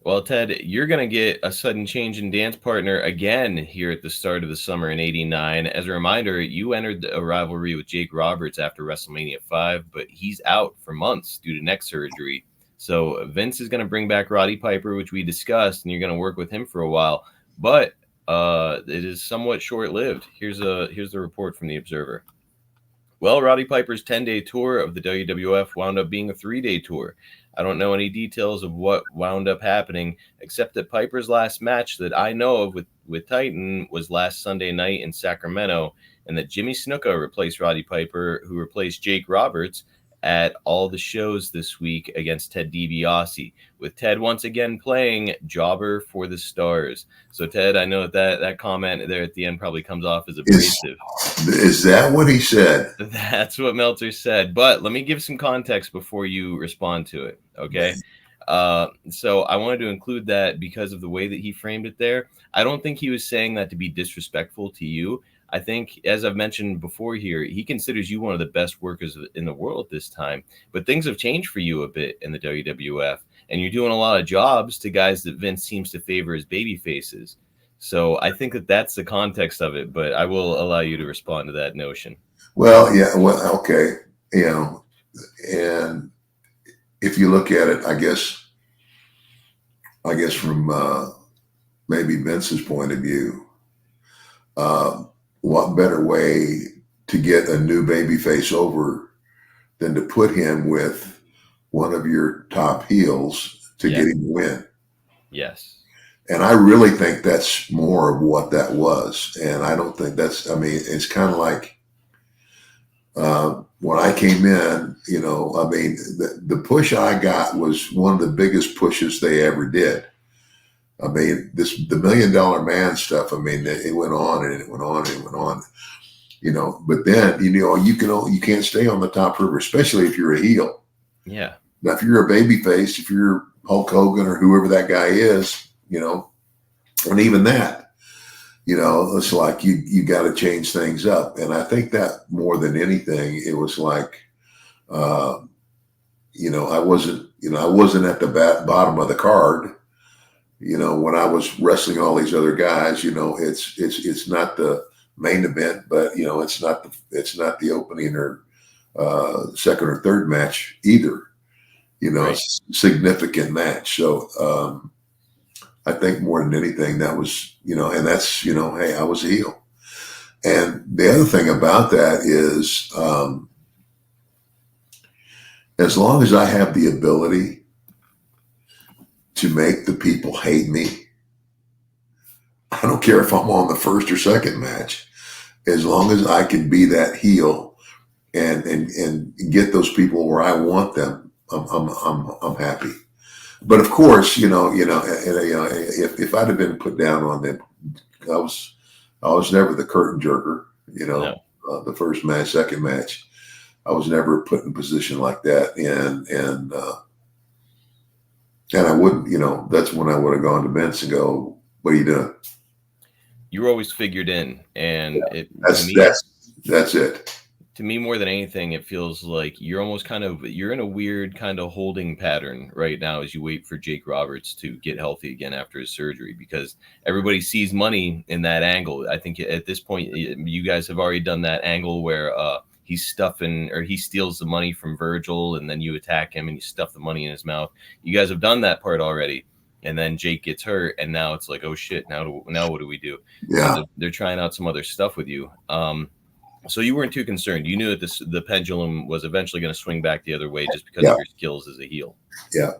Well, Ted, you're going to get a sudden change in dance partner again here at the start of the summer in '89. As a reminder, you entered a rivalry with Jake Roberts after WrestleMania 5, but he's out for months due to neck surgery. So Vince is going to bring back Roddy Piper, which we discussed, and you're going to work with him for a while. But it is somewhat short-lived. Here's the report from the Observer. Well, Roddy Piper's 10-day tour of the WWF wound up being a 3-day tour. I don't know any details of what wound up happening, except that Piper's last match that I know of with Titan was last Sunday night in Sacramento, and that Jimmy Snuka replaced Roddy Piper, who replaced Jake Roberts, at all the shows this week against Ted DiBiase, with Ted once again playing Jobber for the Stars. So, Ted, I know that comment there at the end probably comes off as abrasive. Is that what he said? That's what Meltzer said. But let me give some context before you respond to it, okay? So I wanted to include that because of the way that he framed it there. I don't think he was saying that to be disrespectful to you. I think, as I've mentioned before here, he considers you one of the best workers in the world this time. But things have changed for you a bit in the WWF, and you're doing a lot of jobs to guys that Vince seems to favor as babyfaces. So I think that that's the context of it, but I will allow you to respond to that notion. Well, yeah, well, okay, and if you look at it, I guess from maybe Vince's point of view, what better way to get a new babyface over than to put him with one of your top heels to get him to win? Yes. And I really think that's more of what that was. And I don't think it's kind of like when I came in, the push I got was one of the biggest pushes they ever did. I mean, the $1 Million Man stuff, it went on and it went on and it went on, but then, you can't stay on the top river, especially if you're a heel. Yeah. Now, if you're a babyface, if you're Hulk Hogan or whoever that guy is, and even that, it's like you got to change things up. And I think that more than anything, it was like, I wasn't at the bottom of the card. When I was wrestling all these other guys, it's not the main event, but it's not the opening or second or third match either. Right. It's a significant match. So I think more than anything, that was, and that's, hey, I was a heel. And the other thing about that is, as long as I have the ability to make the people hate me, I don't care if I'm on the first or second match, as long as I can be that heel and get those people where I want them, I'm happy. But of course, if I'd have been put down on them, I was never the curtain jerker. No. The first match, second match, I was never put in a position like that, and I wouldn't. That's when I would have gone to Vince and go, "What are you doing?" You were always figured in, and that's it. To me, more than anything, it feels like you're almost you're in a weird kind of holding pattern right now as you wait for Jake Roberts to get healthy again after his surgery, because everybody sees money in that angle. I think at this point, you guys have already done that angle where he's stuffing, or he steals the money from Virgil, and then you attack him and you stuff the money in his mouth. You guys have done that part already. And then Jake gets hurt, and now it's like, oh shit, now what do we do? Yeah. So they're trying out some other stuff with you. So you weren't too concerned. You knew that the pendulum was eventually going to swing back the other way just because of your skills as a heel. Yeah.